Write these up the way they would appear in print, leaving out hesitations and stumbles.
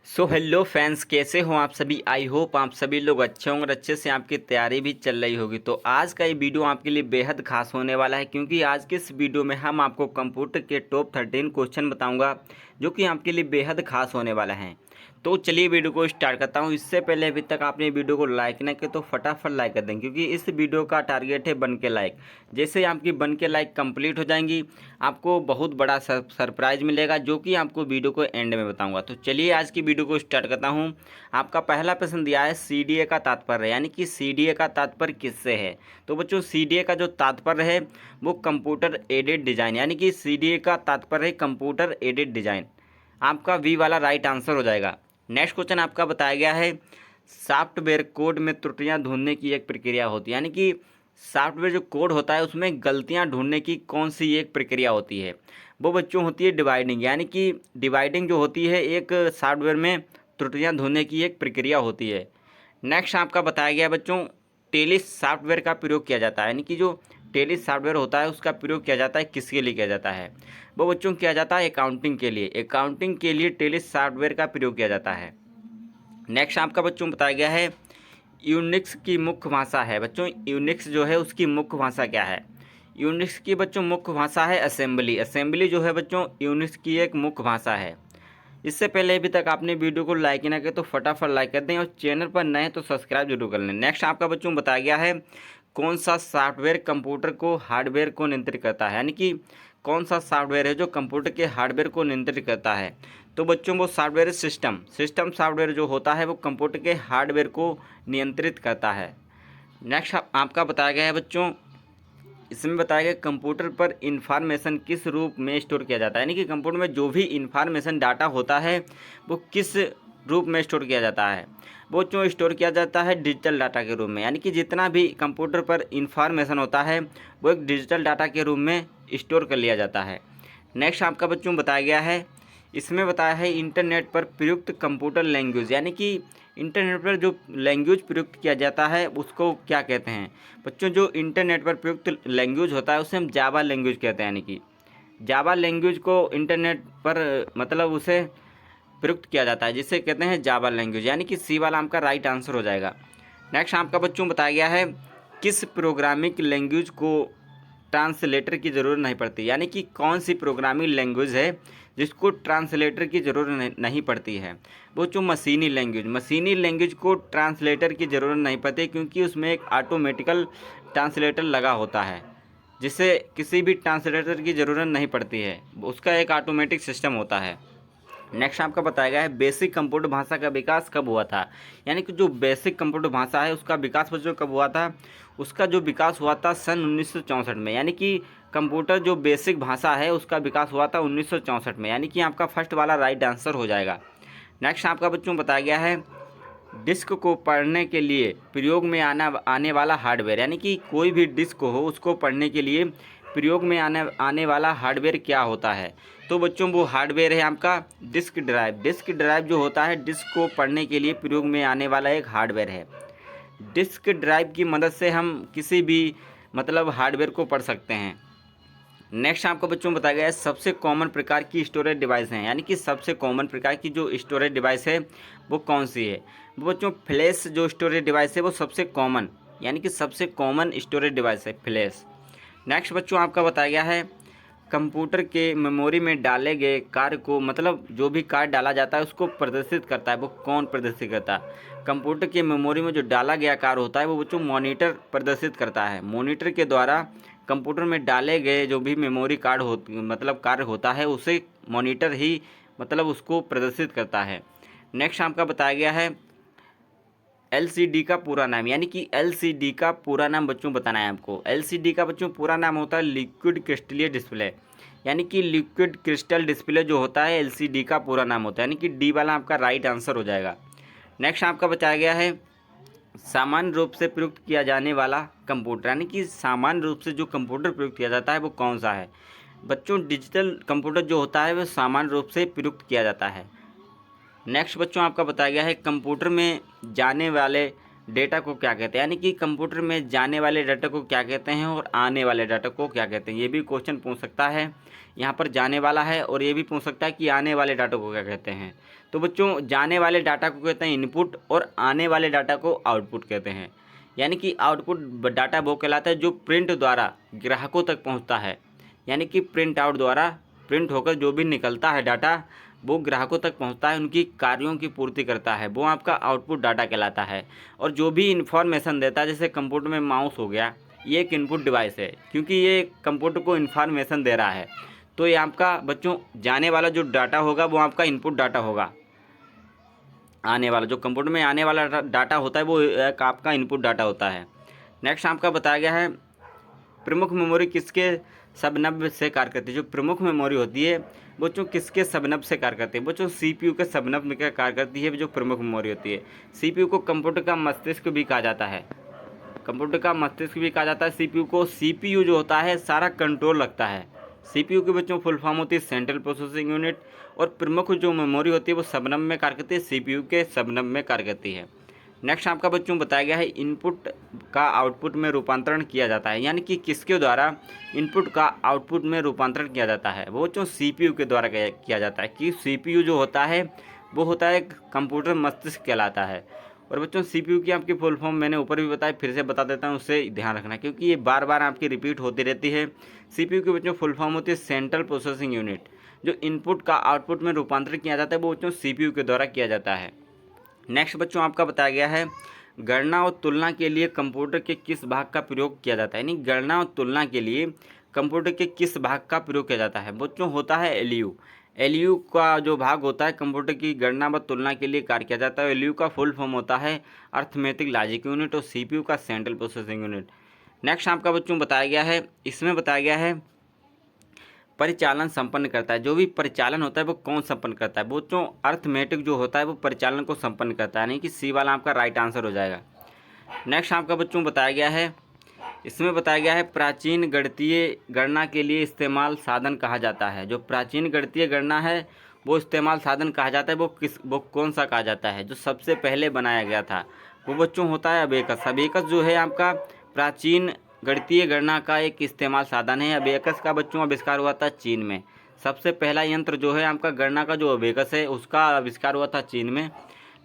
Hello friends, कैसे हो आप सभी। आई होप आप सभी लोग अच्छे होंगे और अच्छे से आपकी तैयारी भी चल रही होगी। तो आज का ये वीडियो आपके लिए बेहद खास होने वाला है, क्योंकि आज के इस वीडियो में हम आपको कंप्यूटर के टॉप 13 क्वेश्चन बताऊंगा जो कि आपके लिए बेहद खास होने वाला है। तो चलिए वीडियो को स्टार्ट करता हूं। इससे पहले अभी तक आपने वीडियो को लाइक ना किया तो फटाफट लाइक कर दें, क्योंकि इस वीडियो का टारगेट है बन के लाइक। जैसे आपकी बन के लाइक कंप्लीट हो जाएंगी, आपको बहुत बड़ा सरप्राइज मिलेगा, जो कि आपको वीडियो को एंड में बताऊंगा। तो चलिए आज की वीडियो को स्टार्ट करता हूं। आपका पहला प्रश्न दिया है सीडीए का तात्पर्य, यानी कि सीडीए का तात्पर्य किससे है। तो बच्चों, सीडीए का जो तात्पर्य है वो कंप्यूटर एडेड डिज़ाइन, यानी कि सीडीए का तात्पर्य है कंप्यूटर एडेड डिज़ाइन। आपका वी वाला राइट आंसर हो जाएगा। नेक्स्ट क्वेश्चन आपका बताया गया है सॉफ्टवेयर कोड में त्रुटियां ढूंढने की एक प्रक्रिया होती है, यानी कि सॉफ्टवेयर जो कोड होता है उसमें गलतियां ढूंढने की कौन सी एक प्रक्रिया होती है। वो बच्चों होती है डिवाइडिंग, यानी कि डिवाइडिंग जो होती है एक सॉफ्टवेयर में त्रुटियां ढूंढने की एक प्रक्रिया होती है। नेक्स्ट आपका बताया गया बच्चों टेलिस सॉफ्टवेयर का प्रयोग किया जाता है, यानी कि जो टेलिस सॉफ्टवेयर होता है उसका प्रयोग किया जाता है किसके लिए किया जाता है। वो बच्चों किया जाता है अकाउंटिंग के लिए। अकाउंटिंग के लिए टेलिस सॉफ्टवेयर का प्रयोग किया जाता है। नेक्स्ट आपका बच्चों बताया गया है यूनिक्स की मुख्य भाषा है। बच्चों यूनिक्स जो है उसकी मुख्य भाषा क्या है। यूनिक्स की बच्चों मुख्य भाषा है असेंबली। असेंबली जो है बच्चों यूनिक्स की एक मुख्य भाषा है। इससे पहले अभी तक आपने वीडियो को लाइक ना किया तो फटाफट लाइक कर दें और चैनल पर नए हैं तो सब्सक्राइब जरूर कर लें। नेक्स्ट आपका बच्चों बताया गया है कौन सा सॉफ्टवेयर कंप्यूटर को हार्डवेयर को नियंत्रित करता है, यानी कि कौन सा सॉफ्टवेयर है जो कंप्यूटर के हार्डवेयर को नियंत्रित करता है। तो बच्चों वो सॉफ्टवेयर सिस्टम सॉफ्टवेयर जो होता है वो कंप्यूटर के हार्डवेयर को नियंत्रित करता है। नेक्स्ट आपका बताया गया है बच्चों इसमें बताया गया कंप्यूटर पर इंफॉर्मेशन किस रूप में स्टोर किया जाता है, यानी कि कंप्यूटर में जो भी इंफॉर्मेशन डाटा होता है वो किस रूप में स्टोर किया जाता है। वो जो स्टोर किया जाता है डिजिटल डाटा के रूप में, यानी कि जितना भी कंप्यूटर पर इंफॉर्मेशन होता है वो एक डिजिटल डाटा के रूप में स्टोर कर लिया जाता है। नेक्स्ट आपका बच्चों बताया गया है इसमें बताया है इंटरनेट पर प्रयुक्त कंप्यूटर लैंग्वेज, यानी कि इंटरनेट पर जो लैंग्वेज प्रयुक्त किया जाता है उसको क्या कहते हैं। बच्चों जो इंटरनेट पर प्रयुक्त लैंग्वेज होता है उसे हम जावा लैंग्वेज कहते हैं, यानी कि जावा लैंग्वेज को इंटरनेट पर मतलब उसे प्रयुक्त किया जाता है जिसे कहते हैं जावा लैंग्वेज, यानी कि सी वाला आपका राइट आंसर हो जाएगा। नेक्स्ट आपका बच्चों बताया गया है किस प्रोग्रामिंग लैंग्वेज को ट्रांसलेटर की ज़रूरत नहीं पड़ती, यानी कि कौन सी प्रोग्रामिंग लैंग्वेज है जिसको ट्रांसलेटर की ज़रूरत नहीं पड़ती है। वो जो मशीनी लैंग्वेज को ट्रांसलेटर की ज़रूरत नहीं पड़ती, क्योंकि उसमें एक ऑटोमेटिकल ट्रांसलेटर लगा होता है जिससे किसी भी ट्रांसलेटर की ज़रूरत नहीं पड़ती है, उसका एक ऑटोमेटिक सिस्टम होता है। नेक्स्ट आपका बताया गया है बेसिक कंप्यूटर भाषा का विकास कब हुआ था, यानी कि जो बेसिक कंप्यूटर भाषा है उसका विकास बच्चों कब हुआ था। उसका जो विकास हुआ था सन 1964 में, यानी कि कंप्यूटर जो बेसिक भाषा है उसका विकास हुआ था 1964 में, यानी कि आपका फर्स्ट वाला राइट आंसर हो जाएगा। नेक्स्ट आपका बच्चों बताया गया है डिस्क को पढ़ने के लिए प्रयोग में आने वाला हार्डवेयर, यानी कि कोई भी डिस्क हो उसको पढ़ने के लिए प्रयोग में आने वाला हार्डवेयर क्या होता है। तो बच्चों वो हार्डवेयर है आपका डिस्क ड्राइव। डिस्क ड्राइव जो होता है डिस्क को पढ़ने के लिए प्रयोग में आने वाला एक हार्डवेयर है। डिस्क ड्राइव की मदद से हम किसी भी मतलब हार्डवेयर को पढ़ सकते हैं। नेक्स्ट आपको बच्चों बताया गया है सबसे कॉमन प्रकार की स्टोरेज डिवाइस हैं, यानी कि सबसे कॉमन प्रकार की जो स्टोरेज डिवाइस है वो कौन सी है। वो बच्चों फ्लैश जो स्टोरेज डिवाइस है वो सबसे कॉमन, यानी कि सबसे कॉमन स्टोरेज डिवाइस है फ्लैश। नेक्स्ट बच्चों आपका बताया गया है कंप्यूटर के मेमोरी में डाले गए कार्य को मतलब जो भी कार्य डाला जाता है उसको प्रदर्शित करता है, वो कौन प्रदर्शित करता है। कंप्यूटर के मेमोरी में जो डाला गया कार्य होता है वो बच्चों मॉनिटर प्रदर्शित करता है। मॉनिटर के द्वारा कंप्यूटर में डाले गए जो भी मेमोरी कार्ड मतलब कार्य होता है उसे मॉनिटर ही मतलब उसको प्रदर्शित करता है। नेक्स्ट आपका बताया गया है एलसीडी का पूरा नाम, यानी कि एलसीडी का पूरा नाम बच्चों बताना है आपको। एलसीडी का बच्चों पूरा नाम होता है लिक्विड क्रिस्टलीय डिस्प्ले, यानी कि लिक्विड क्रिस्टल डिस्प्ले जो होता है एलसीडी का पूरा नाम होता है, यानी कि डी वाला आपका राइट आंसर हो जाएगा। नेक्स्ट आपका बताया गया है सामान्य रूप से प्रयुक्त किया जाने वाला कंप्यूटर, यानी कि सामान्य रूप से जो कंप्यूटर प्रयुक्त किया जाता है वो कौन सा है। बच्चों डिजिटल कंप्यूटर जो होता है वो सामान्य रूप से प्रयुक्त किया जाता है। नेक्स्ट बच्चों आपका बताया गया है कंप्यूटर में जाने वाले डेटा को क्या कहते हैं, यानी कि कंप्यूटर में जाने वाले डाटा को क्या कहते हैं और आने वाले डाटा को क्या कहते हैं। ये भी क्वेश्चन पूछ सकता है, यहाँ पर जाने वाला है और ये भी पूछ सकता है कि आने वाले डाटा को क्या कहते हैं। तो बच्चों जाने वाले डाटा को कहते हैं इनपुट और आने वाले डाटा को आउटपुट कहते हैं। यानी कि आउटपुट डाटा वो कहलाता है जो प्रिंट द्वारा ग्राहकों तक पहुँचता है, यानी कि प्रिंट आउट द्वारा प्रिंट होकर जो भी निकलता है डाटा वो ग्राहकों तक पहुंचता है, उनकी कार्यों की पूर्ति करता है, वो आपका आउटपुट डाटा कहलाता है। और जो भी इन्फॉर्मेशन देता है, जैसे कंप्यूटर में माउस हो गया, ये एक इनपुट डिवाइस है क्योंकि ये कंप्यूटर को इन्फॉर्मेशन दे रहा है। तो ये आपका बच्चों जाने वाला जो डाटा होगा वो आपका इनपुट डाटा होगा। आने वाला जो कंप्यूटर में आने वाला डाटा होता है वो एक आपका इनपुट डाटा होता है। नेक्स्ट आपका बताया गया है प्रमुख मेमोरी किसके सबनब से कार्य करती है। जो प्रमुख मेमोरी होती है बच्चों किसके सबनब से कार्य करती है। बच्चों सीपीयू के सबनब में क्या कार्य करती है, जो प्रमुख मेमोरी होती है। सीपीयू को कंप्यूटर का मस्तिष्क भी कहा जाता है, कंप्यूटर का मस्तिष्क भी कहा जाता है सीपीयू को। सीपीयू जो होता है सारा कंट्रोल रखता है। सीपीयू के बच्चों फुल फॉर्म होती है सेंट्रल प्रोसेसिंग यूनिट, और प्रमुख जो मेमोरी होती है वो सबनब में कार्य करती है, सीपीयू के सबनब में कार्य करती है। नेक्स्ट आपका बच्चों बताया गया है इनपुट का आउटपुट में रूपांतरण किया जाता है, यानी कि किसके द्वारा इनपुट का आउटपुट में रूपांतरण किया जाता है। वो बच्चों सीपीयू के द्वारा किया जाता है, कि सीपीयू जो होता है वो होता है कंप्यूटर मस्तिष्क कहलाता है। और बच्चों सीपीयू की आपकी फुल फॉर्म मैंने ऊपर भी बताया, फिर से बता देता हूँ, उससे ध्यान रखना क्योंकि ये बार बार आपकी रिपीट होती रहती है। सीपीयू की बच्चों फुल फॉर्म होती है सेंट्रल प्रोसेसिंग यूनिट। जो इनपुट का आउटपुट में रूपांतरण किया जाता है वो बच्चों सीपीयू के द्वारा किया जाता है। नेक्स्ट बच्चों आपका बताया गया है गणना और तुलना के लिए कंप्यूटर के किस भाग का प्रयोग किया जाता है। यानी गणना और तुलना के लिए कंप्यूटर के किस भाग का प्रयोग किया जाता है। बच्चों होता है एलयू। एलयू का जो भाग होता है कंप्यूटर की गणना व तुलना के लिए कार्य किया जाता है। एलयू का फुल फॉर्म होता है अर्थमेटिक लॉजिक यूनिट, और सीपीयू का सेंट्रल प्रोसेसिंग यूनिट। नेक्स्ट आपका बच्चों बताया गया है, इसमें बताया गया है परिचालन संपन्न करता है। जो भी परिचालन होता है वो कौन संपन्न करता है। बच्चों अर्थमेटिक जो होता है वो परिचालन को संपन्न करता है, यानी कि सी वाला आपका राइट आंसर हो जाएगा। नेक्स्ट आपका बच्चों बताया गया है, इसमें बताया गया है प्राचीन गणितीय गणना के लिए इस्तेमाल साधन कहा जाता है। जो प्राचीन गणितीय गणना है वो इस्तेमाल साधन कहा जाता है, वो कौन सा कहा जाता है। जो सबसे पहले बनाया गया था वो बच्चों होता है अबेकस। अबेकस जो है आपका प्राचीन गणितीय गणना का एक इस्तेमाल साधन है। अबेकस का बच्चों आविष्कार हुआ था चीन में। सबसे पहला यंत्र जो है आपका गणना का जो अबेकस है उसका आविष्कार हुआ था चीन में।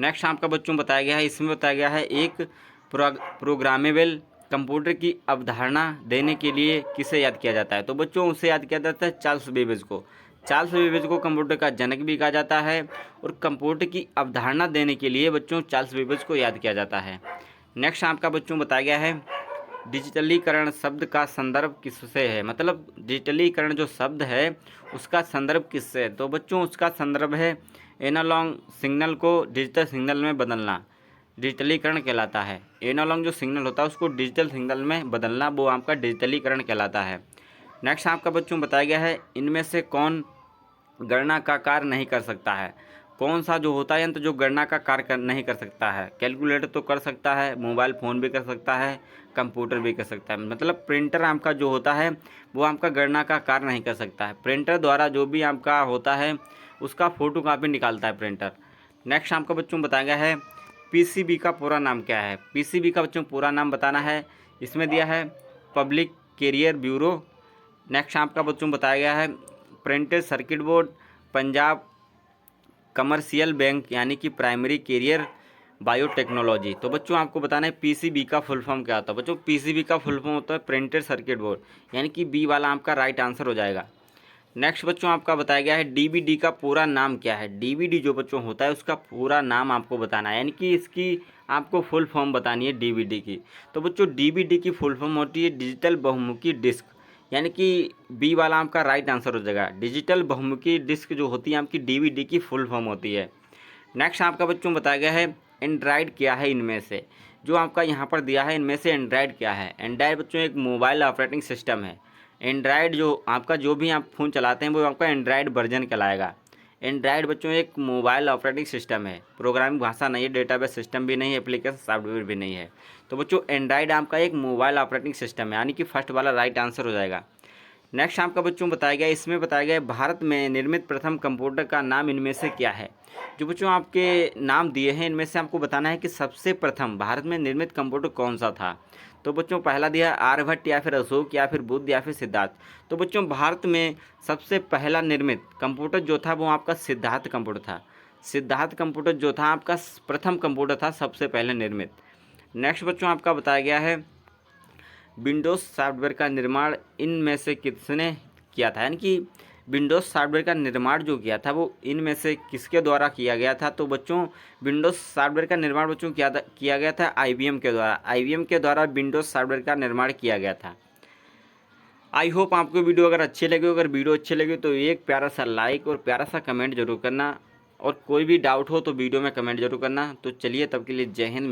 नेक्स्ट आपका बच्चों बताया गया है, इसमें बताया गया है एक प्रोग्रामेबल कंप्यूटर की अवधारणा देने के लिए किसे याद किया जाता है। तो बच्चों उसे याद किया जाता है चार्ल्स बेबेज को। चार्ल्स बेबेज को कंप्यूटर का जनक भी कहा जाता है, और कंप्यूटर की अवधारणा देने के लिए बच्चों चार्ल्स बेबेज को याद किया जाता है। नेक्स्ट आपका बच्चों बताया गया है डिजिटलीकरण शब्द का संदर्भ किससे है। मतलब डिजिटलीकरण जो शब्द है उसका संदर्भ किससे है। तो बच्चों उसका संदर्भ है एनालॉग सिग्नल को डिजिटल सिग्नल में बदलना, डिजिटलीकरण कहलाता है। एनालॉग जो सिग्नल होता है उसको डिजिटल सिग्नल में बदलना, वो आपका डिजिटलीकरण कहलाता है। नेक्स्ट आपका बच्चों बताया गया है इनमें से कौन गणना का कार्य नहीं कर सकता है। कौन सा जो होता है यंत्र जो गणना का कार्य नहीं कर सकता है। कैलकुलेटर तो कर सकता है, मोबाइल फ़ोन भी कर सकता है, कंप्यूटर भी कर सकता है। मतलब प्रिंटर आपका जो होता है वो आपका गणना का कार्य नहीं कर सकता है। प्रिंटर द्वारा जो भी आपका होता है उसका फ़ोटो कापी निकालता है प्रिंटर। नेक्स्ट आपका बच्चों बताया गया है पीसीबी का पूरा नाम क्या है। पीसीबी का बच्चों पूरा नाम बताना है, इसमें दिया है पब्लिक कैरियर ब्यूरो। नेक्स्ट आपका बच्चों बताया गया है printed circuit board, Punjab commercial bank, यानी कि प्राइमरी कैरियर बायोटेक्नोलॉजी। तो बच्चों आपको बताना है पीसीबी का फुल फॉर्म क्या होता है। बच्चों पीसीबी का फुल फॉर्म होता है प्रिंटेड सर्किट बोर्ड, यानी कि बी वाला आपका राइट आंसर हो जाएगा। नेक्स्ट बच्चों आपका बताया गया है डीवीडी का पूरा नाम क्या है। डीवीडी जो बच्चों होता है उसका पूरा नाम आपको बताना है, यानी कि इसकी आपको फुल फॉर्म बतानी है डीवीडी की। तो बच्चों डीवीडी की फुल फॉर्म होती है डिजिटल बहुमुखी डिस्क, यानी कि बी वाला आपका राइट आंसर हो जाएगा। डिजिटल बहुमुखी डिस्क जो होती है आपकी डीवीडी की फुल फॉर्म होती है। नेक्स्ट आपका बच्चों बताया गया है एंड्राइड क्या है। इनमें से जो आपका यहाँ पर दिया है इनमें से एंड्राइड क्या है। एंड्राइड बच्चों एक मोबाइल ऑपरेटिंग सिस्टम है। एंड्राइड जो आपका जो भी आप फ़ोन चलाते हैं वो आपका एंड्राइड वर्जन कहलाएगा। एंड्राइड बच्चों एक मोबाइल ऑपरेटिंग सिस्टम है, प्रोग्रामिंग भाषा नहीं है, डेटाबेस सिस्टम भी नहीं है, एप्लीकेशन सॉफ्टवेयर भी नहीं है। तो बच्चों एंड्राइड आपका एक मोबाइल ऑपरेटिंग सिस्टम है, यानी कि फर्स्ट वाला राइट आंसर हो जाएगा। नेक्स्ट आपका बच्चों बताया गया, इसमें बताया गया भारत में निर्मित प्रथम कंप्यूटर का नाम इनमें से क्या है। जो बच्चों आपके नाम दिए हैं इनमें से आपको बताना है कि सबसे प्रथम भारत में निर्मित कंप्यूटर कौन सा था। तो बच्चों पहला दिया आर्यभट्ट या फिर अशोक या फिर बुद्ध या फिर सिद्धार्थ। तो बच्चों भारत में सबसे पहला निर्मित कंप्यूटर जो था वो आपका सिद्धार्थ कंप्यूटर था। सिद्धार्थ कंप्यूटर जो था आपका प्रथम कंप्यूटर था सबसे पहले निर्मित। नेक्स्ट बच्चों आपका बताया गया है विंडोज़ सॉफ्टवेयर का निर्माण इनमें से किसने किया था, यानी कि विंडोज़ सॉफ्टवेयर का निर्माण जो किया था वो इनमें से किसके द्वारा किया गया था। तो बच्चों विंडोज़ सॉफ्टवेयर का निर्माण बच्चों किया गया था IBM के द्वारा। IBM के द्वारा विंडोज़ सॉफ्टवेयर का निर्माण किया गया था। आई होप आपको वीडियो अगर अच्छे लगे, अगर वीडियो अच्छे लगे तो एक प्यारा सा लाइक और प्यारा सा कमेंट जरूर करना, और कोई भी डाउट हो तो वीडियो में कमेंट जरूर करना। तो चलिए तब के लिए जय हिंद।